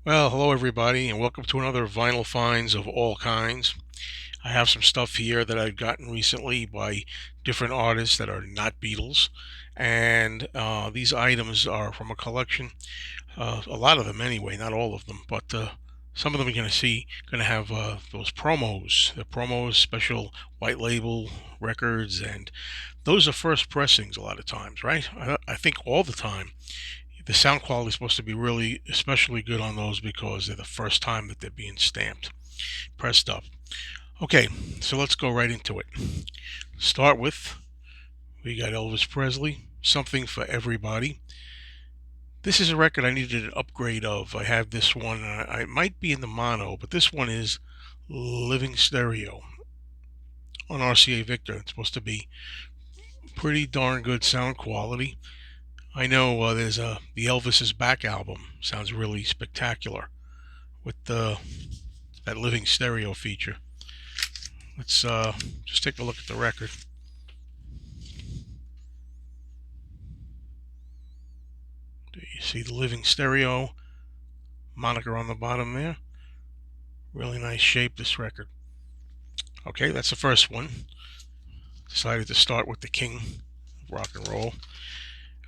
Well, hello everybody, and welcome to another Vinyl Finds of all kinds. I have some stuff here that I've gotten recently by different artists that are not Beatles, and these items are from a collection. A lot of them, anyway, not all of them, but some of them you're going to have those promos, the promos, special white label records, and those are first pressings a lot of times, right? I think all the time the sound quality is supposed to be really especially good on those because they're the first time that they're being stamped, pressed up. Okay, so let's go right into it. Start with, we got Elvis Presley, Something for Everybody. This is a record I needed an upgrade of. I have this one, I might be in the mono, but this one is Living Stereo on RCA Victor. It's supposed to be pretty darn good sound quality. I know there's the Elvis is Back album. Sounds really spectacular with that living stereo feature. Let's just take a look at the record. Do you see the living stereo moniker on the bottom there? Really nice shape, this record. Okay, that's the first one. Decided to start with the king of rock and roll.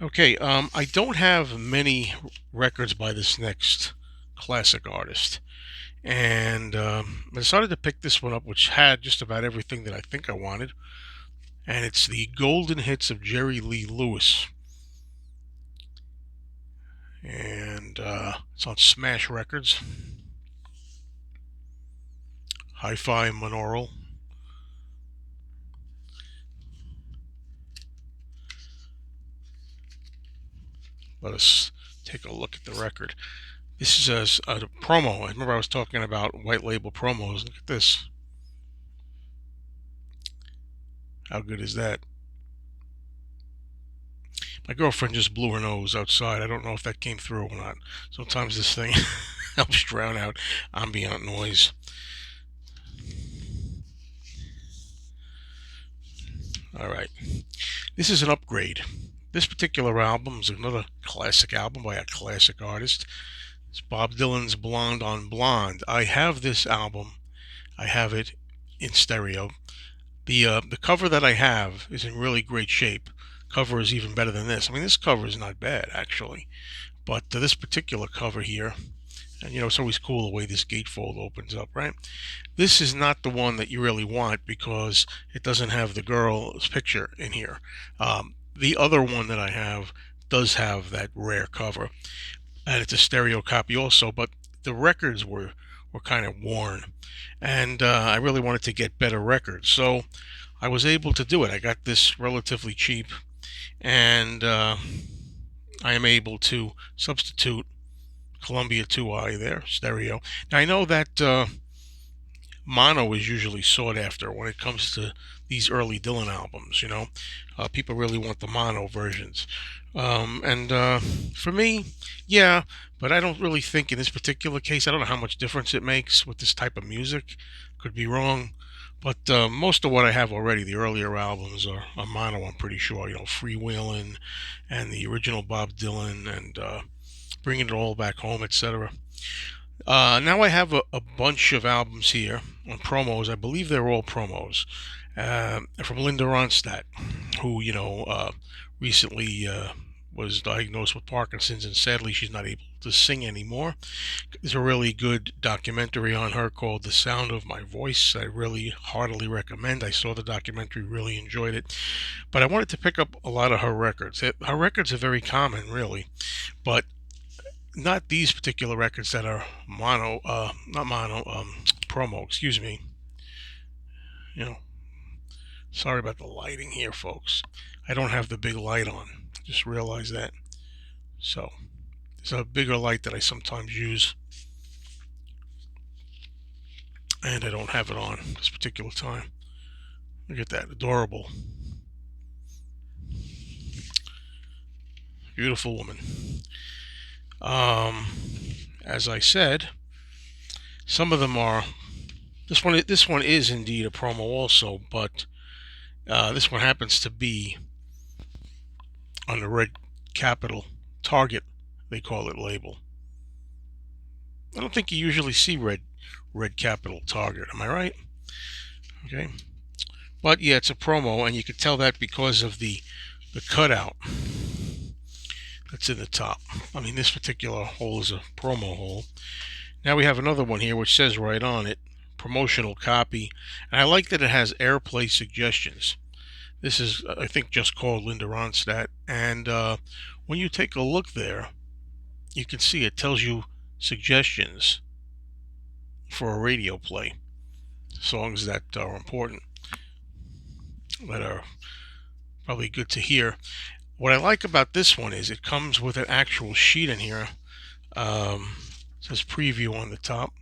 Okay, I don't have many records by this next classic artist. And I decided to pick this one up, which had just about everything that I think I wanted. And it's the Golden Hits of Jerry Lee Lewis. And it's on Smash Records, Hi-Fi Monaural. Let us take a look at the record. This is a promo. I remember I was talking about white label promos. Look at this. How good is that? My girlfriend just blew her nose outside. I don't know if that came through or not. Sometimes this thing helps drown out ambient noise. All right. This is an upgrade. This particular album is another classic album by a classic artist. It's Bob Dylan's Blonde on Blonde. I have this album. I have it in stereo. The cover that I have is in really great shape. Cover is even better than this. I mean, this cover is not bad actually, but this particular cover here, and it's always cool the way this gatefold opens up, right? This is not the one that you really want because it doesn't have the girl's picture in here. The other one that I have does have that rare cover, and it's a stereo copy also, but the records were kind of worn, and I really wanted to get better records, so I was able to do it. I got this relatively cheap, and I am able to substitute Columbia 2i there, stereo. Now I know that mono is usually sought after when it comes to these early Dylan albums. People really want the mono versions, and for me, yeah. But I don't really think in this particular case. I don't know how much difference it makes with this type of music. Could be wrong. But most of what I have already, the earlier albums, are mono. I'm pretty sure. Freewheelin' and the original Bob Dylan and Bringing It All Back Home, etc. Now I have a bunch of albums here on promos. I believe they're all promos from Linda Ronstadt, who recently was diagnosed with Parkinson's, and sadly she's not able to sing anymore. There's a really good documentary on her called "The Sound of My Voice." I really heartily recommend. I saw the documentary, really enjoyed it, but I wanted to pick up a lot of her records. Her records are very common, really, but not these particular records that are mono, not mono, promo, excuse me. You know, Sorry about the lighting here, folks. I don't have the big light on. Just realize that. So, there's a bigger light that I sometimes use, and I don't have it on this particular time. Look at that. Adorable. Beautiful woman. Um, as I said, some of them are. This one is indeed a promo also, but this one happens to be on the Red Capital Target, they call it, label. I don't think you usually see red capital Target. Am I right? Okay. But yeah, it's a promo, and you can tell that because of the cutout that's in the top. I mean, this particular hole is a promo hole. Now we have another one here which says right on it, promotional copy. And I like that it has airplay suggestions. This is, I think, just called Linda Ronstadt. And when you take a look there, you can see it tells you suggestions for a radio play. Songs that are important, that are probably good to hear. What I like about this one is it comes with an actual sheet in here. It says preview on the top.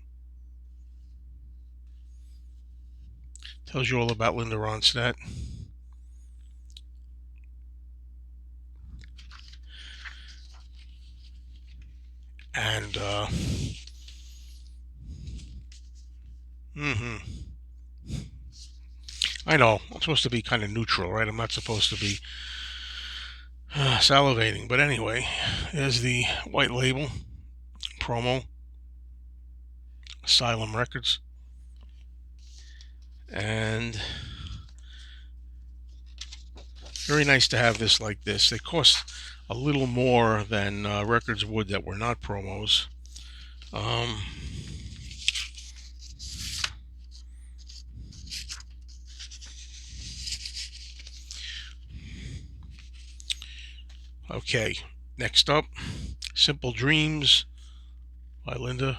Tells you all about Linda Ronstadt. And I know I'm supposed to be kind of neutral, right? I'm not supposed to be salivating, but anyway, there's the white label promo, Asylum Records, and very nice to have this like this. They cost a little more than records would that were not promos. Okay, next up, Simple Dreams by Linda.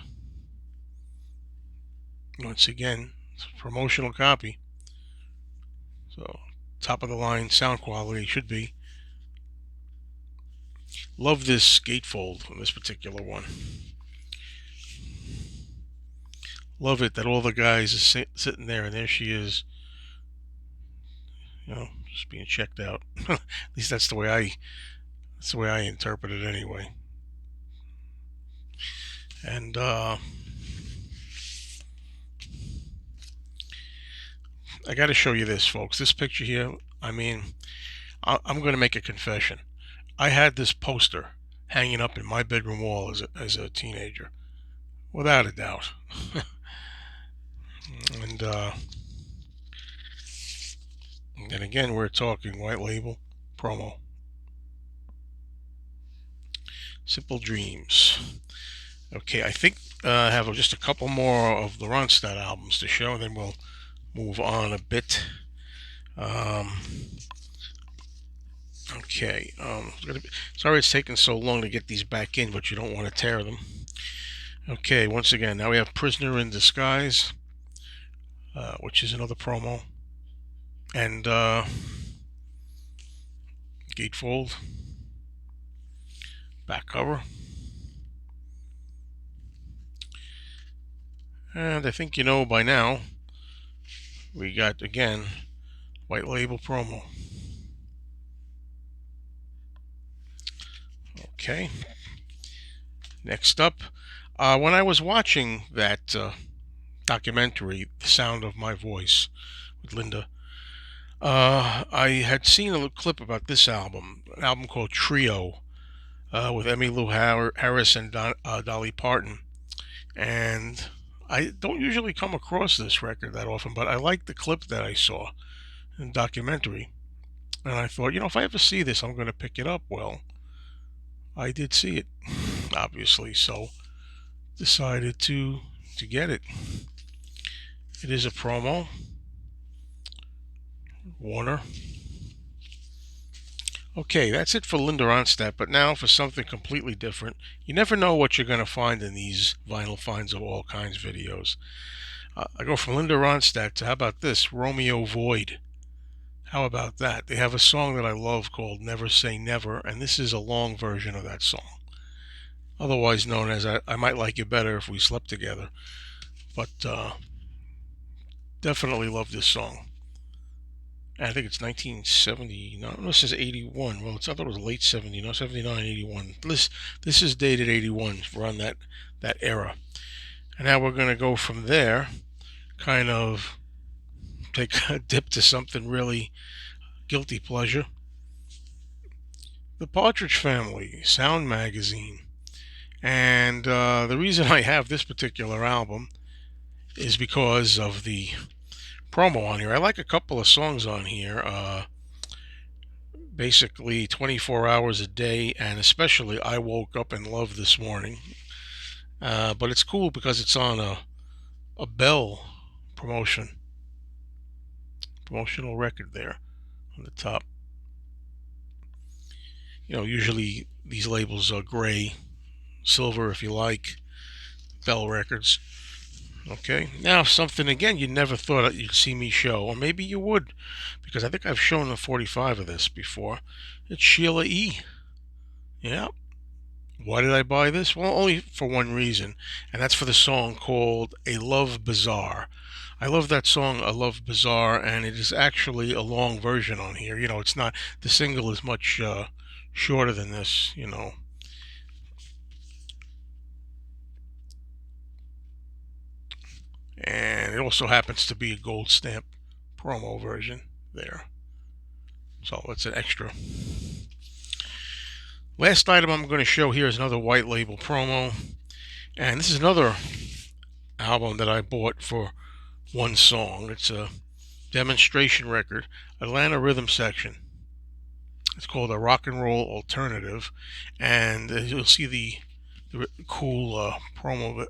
Once again, it's a promotional copy. So, top of the line sound quality should be. Love this gatefold on this particular one. Love it that all the guys are sitting there, and there she is, just being checked out. At least that's the way I interpret it anyway. And I got to show you this, folks. This picture here. I mean, I'm going to make a confession. I had this poster hanging up in my bedroom wall as a teenager, without a doubt. And again, we're talking white label promo. Simple Dreams. Okay, I think I have just a couple more of the Ronstadt albums to show, and then we'll move on a bit. Okay, sorry it's taking so long to get these back in, but you don't want to tear them. Okay, once again, now we have Prisoner in Disguise, which is another promo, and gatefold, back cover, and I think you know by now, we got, again, white label promo. Okay, next up, when I was watching that documentary, The Sound of My Voice, with Linda, I had seen a little clip about this album, an album called Trio, with Emmylou Harris and Dolly Parton. And I don't usually come across this record that often, but I liked the clip that I saw in the documentary. And I thought, if I ever see this, I'm going to pick it up. Well, I did see it, obviously, so decided to get it. It is a promo. Warner. Okay, that's it for Linda Ronstadt, but now for something completely different. You never know what you're going to find in these vinyl finds of all kinds videos. I go from Linda Ronstadt to, how about this, Romeo Void. How about that? They have a song that I love called Never Say Never, and this is a long version of that song. Otherwise known as I Might Like You Better If We Slept Together. But definitely love this song. I think it's 1970. No, this is 81. Well, I thought it was late 70. No, 79, 81. This is dated 81. We're on that era. And now we're going to go from there, kind of take a dip to something really guilty pleasure. The Partridge Family, Sound Magazine. And the reason I have this particular album is because of the promo on here. I like a couple of songs on here. Basically 24 hours a day, and especially I Woke Up in Love This Morning. But it's cool because it's on a Bell promotional record there on the top. Usually these labels are gray, silver if you like, Bell Records. Okay, now something again you never thought you'd see me show, or maybe you would, because I think I've shown the 45 of this before. It's Sheila E. Yeah. Why did I buy this? Well, only for one reason, and that's for the song called A Love Bizarre. I love that song, A Love Bizarre, and it is actually a long version on here. It's not, the single is much shorter than this. And it also happens to be a gold stamp promo version there. So it's an extra. Last item I'm going to show here is another white label promo. And this is another album that I bought for one song. It's a demonstration record, Atlanta Rhythm Section. It's called A Rock and Roll Alternative. And you'll see the cool promo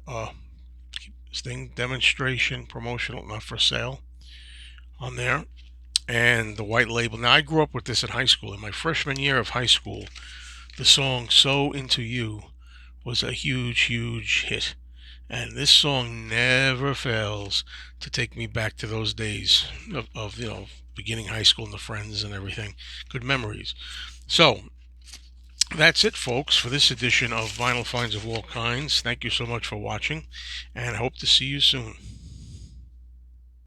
thing, demonstration, promotional, not for sale, on there. And the white label. Now, I grew up with this in high school. In my freshman year of high school, the song So Into You was a huge, huge hit. And this song never fails to take me back to those days of beginning high school and the friends and everything. Good memories. So, that's it, folks, for this edition of Vinyl Finds of All Kinds. Thank you so much for watching, and I hope to see you soon.